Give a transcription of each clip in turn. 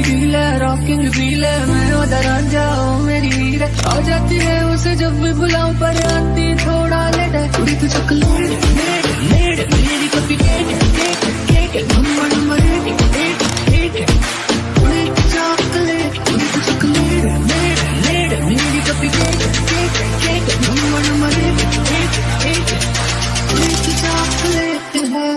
Deal है, rocking feel है, मैं उधर आ जाओ मेरी हीर आ जाती है उसे जब भी बुलाऊं, पर आती थोड़ा लेट है। थोड़ी तो चॉकलेट मेरी कॉपी केक नंबर एक थोड़ी तो चॉकलेट मेरी कॉपी केक नंबर एक थोड़ी तो चॉकलेट है।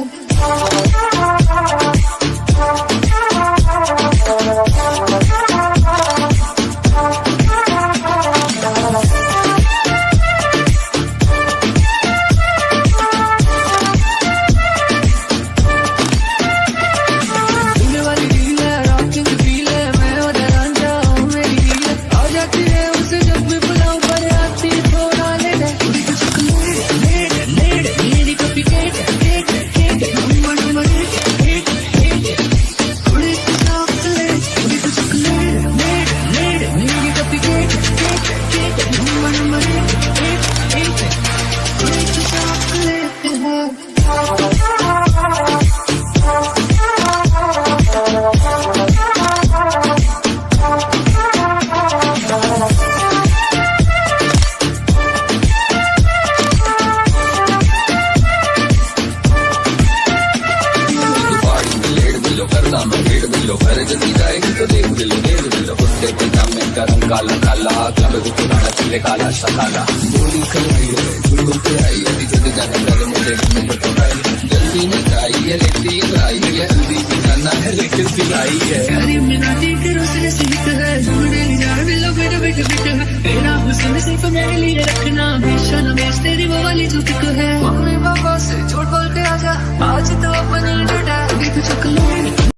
काला काला क्लब दुकाना चले काला सकाला गोली खलाई है गुड़ पे आई है जल्दी जाना पहले मुझे बताई जल्दी नहीं आई है लेटी आई है जल्दी जाना है लेकिन सिलाई है यारी मिनाटी करो से सीख है ढूंढे जान लो मेरा बेटा है तेरा हुस्न सिर्फ मेरे लिए रखना हमेशा न बेच तेरी वो वाली जो पिक है। मम्मी पापा से झूठ बोल के आजा आज तो अपनी डटा देखो चॉकलेट